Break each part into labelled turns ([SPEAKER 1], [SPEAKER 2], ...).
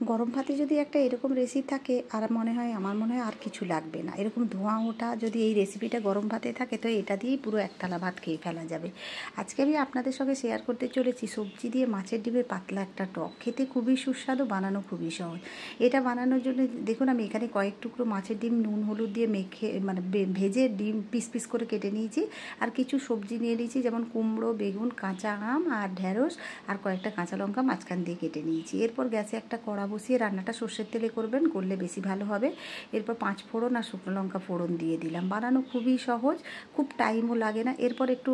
[SPEAKER 1] গরম ভাতে যদি একটা এরকম রেসিপি থাকে আর আমার মনে হয় আর কিছু লাগবে না। এরকম ধোঁয়া ওঠা যদি এই রেসিপিটা গরম ভাতে থাকে তো এটা দিয়েই পুরো এক থালা ভাত খেয়ে ফেলা যাবে। আজকে আমি আপনাদের সঙ্গে শেয়ার করতে চলেছি সবজি দিয়ে মাছের ডিমের পাতলা একটা টক। খেতে খুবই সুস্বাদু, বানানো খুবই সহজ। এটা বানানোর জন্য দেখুন আমি এখানে কয়েক টুকরো মাছের ডিম নুন হলুদ দিয়ে মেখে ভেজে ডিম পিস পিস করে কেটে নিয়েছি। আর কিছু সবজি নিয়ে নিয়েছি, যেমন কুমড়ো, বেগুন, কাঁচা আম আর ঢ্যাঁড়স আর কয়েকটা কাঁচা লঙ্কা মাঝখান দিয়ে কেটে নিয়েছি। এরপর গ্যাসে একটা কড়া বসিয়ে রান্নাটা সর্ষের তেলে করবেন, করলে বেশি ভালো হবে। এরপর 5 ফোড়ন আর শুকনো লঙ্কা ফোড়ন দিয়ে দিলাম। বানানো খুবই সহজ, খুব টাইমও লাগে না। এরপর একটু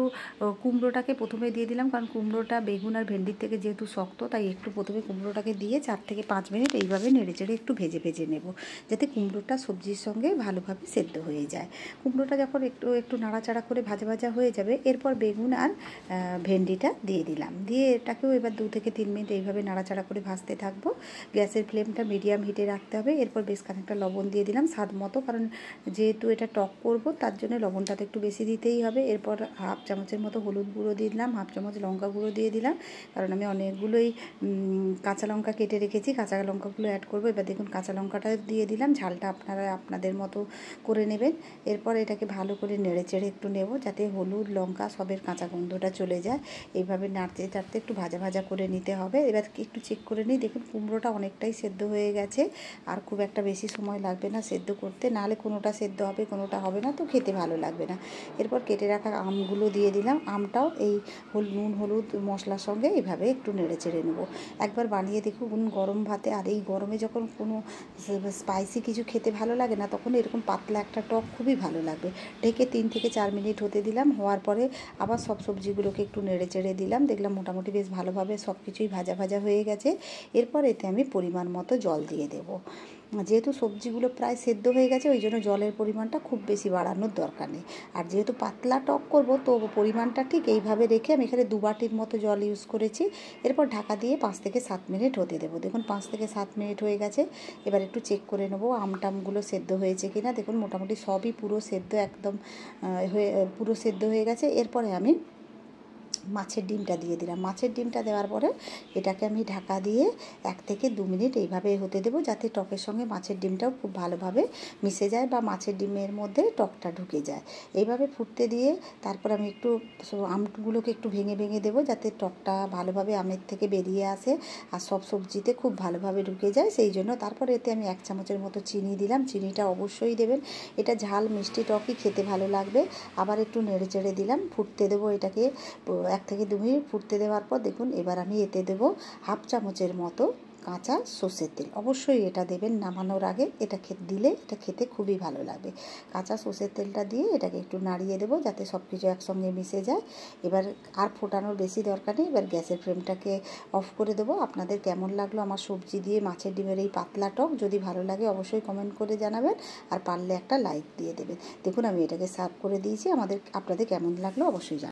[SPEAKER 1] কুমড়োটাকে প্রথমে দিয়ে দিলাম, কারণ কুমড়োটা বেগুন আর ভেন্ডির থেকে যেহেতু শক্ত, তাই একটু প্রথমে কুমড়োটাকে দিয়ে 4 থেকে 5 মিনিট এইভাবে নেড়েচেড়ে একটু ভেজে নেব, যাতে কুমড়োটা সবজির সঙ্গে ভালোভাবে সেদ্ধ হয়ে যায়। কুমড়োটা যখন একটু নাড়াচাড়া করে ভাজা হয়ে যাবে, এরপর বেগুন আর ভেন্ডিটা দিয়ে দিলাম। দিয়ে এটাকেও এবার 2 থেকে 3 মিনিট এইভাবে নাড়াচাড়া করে ভাজতে থাকবো। গ্যাসের ফ্লেমটা মিডিয়াম হিটে রাখতে হবে। এরপর বেশ খানিকটা লবণ দিয়ে দিলাম স্বাদ মতো, কারণ যেহেতু এটা টক করব তার জন্য লবণটা তো একটু বেশি দিতেই হবে। এরপর হাফ চামচের মতো হলুদ গুঁড়ো দিয়ে দিলাম, হাফ চামচ লঙ্কা গুঁড়ো দিয়ে দিলাম, কারণ আমি অনেকগুলোই কাঁচা লঙ্কা কেটে রেখেছি, কাঁচা লঙ্কাগুলো অ্যাড করবো। এবার দেখুন কাঁচা লঙ্কাটা দিয়ে দিলাম, ঝালটা আপনারা আপনাদের মতো করে নেবেন। এরপর এটাকে ভালো করে নেড়েচেড়ে একটু নেব, যাতে হলুদ লঙ্কা সবের কাঁচা গন্ধটা চলে যায়। এইভাবে নাড়তে চাড়তে একটু ভাজা করে নিতে হবে। এবার একটু চেক করে নিই, দেখুন কুমড়োটা অনেকটাই সেদ্ধ হয়ে গেছে, আর খুব একটা বেশি সময় লাগবে না সেদ্ধ করতে, নাহলে কোনোটা সেদ্ধ হবে কোনোটা হবে না, তো খেতে ভালো লাগবে না। এরপর কেটে রাখা আমগুলো দিয়ে দিলাম। আমটাও এই নুন হলুদ মশলার সঙ্গে এইভাবে একটু নেড়েচেড়ে নেব। একবার বানিয়ে দেখুন গরম ভাতে। আর এই গরমে যখন কোনো স্পাইসি কিছু খেতে ভালো লাগে না, তখন এরকম পাতলা একটা টক খুবই ভালো লাগবে। ঢেকে 3 থেকে 4 মিনিট হতে দিলাম। হওয়ার পরে আবার সব সবজিগুলোকে একটু নেড়েচেড়ে দিলাম। দেখলাম মোটামুটি বেশ ভালোভাবে সব কিছুই ভাজা হয়ে গেছে। এরপর এতে আমি পরিমাণ মতো জল দিয়ে দেবো। যেহেতু সবজিগুলো প্রায় সেদ্ধ হয়ে গেছে, ওই জন্য জলের পরিমাণটা খুব বেশি বাড়ানোর দরকার নেই। আর যেহেতু পাতলা টক করব, তো পরিমাণটা ঠিক এইভাবে রেখে আমি এখানে 2 বাটির মতো জল ইউজ করেছি। এরপর ঢাকা দিয়ে 5 থেকে 7 মিনিট হতে দেবো। দেখুন 5 থেকে 7 মিনিট হয়ে গেছে। এবার একটু চেক করে নেবো আমগুলো সেদ্ধ হয়েছে কিনা। দেখুন মোটামুটি সবই পুরো সেদ্ধ, একদম পুরো সেদ্ধ হয়ে গেছে। এরপরে আমি মাছের ডিমটা দিয়ে দিলাম। মাছের ডিমটা দেওয়ার পরে এটাকে আমি ঢাকা দিয়ে 1 থেকে 2 মিনিট এইভাবে হতে দেবো, যাতে টকের সঙ্গে মাছের ডিমটাও খুব ভালোভাবে মিশে যায় বা মাছের ডিমের মধ্যে টকটা ঢুকে যায়। এইভাবে ফুটতে দিয়ে তারপর আমি একটু আমগুলোকে একটু ভেঙে দেবো, যাতে টকটা ভালোভাবে আমের থেকে বেরিয়ে আসে আর সব সবজিতে খুব ভালোভাবে ঢুকে যায়। সেই জন্য তারপর এতে আমি 1 চামচের মতো চিনি দিলাম। চিনিটা অবশ্যই দেবেন, এটা ঝাল মিষ্টি টকই খেতে ভালো লাগবে। আবার একটু নেড়েচেড়ে দিলাম, ফুটতে দেবো এটাকে 1 থেকে 2 মিনিট ফুটতে দেওয়ার পর দেখুন এবার আমি এতে দেবো হাফ চামচের মতো কাঁচা সর্ষের তেল। অবশ্যই এটা দেবেন নামানোর আগে, এটা দিলে এটা খেতে খুবই ভালো লাগবে। কাঁচা সর্ষের তেলটা দিয়ে এটাকে একটু নাড়িয়ে দেবো, যাতে সব কিছু একসঙ্গে মিশে যায়। এবার আর ফোটানোর বেশি দরকার নেই। এবার গ্যাসের ফ্লেমটাকে অফ করে দেবো। আপনাদের কেমন লাগলো আমার সবজি দিয়ে মাছের ডিমের এই পাতলা টক? যদি ভালো লাগে অবশ্যই কমেন্ট করে জানাবেন, আর পারলে একটা লাইক দিয়ে দেবেন। দেখুন আমি এটাকে সার্ভ করে দিয়েছি। আপনাদের কেমন লাগলো অবশ্যই জানাবেন।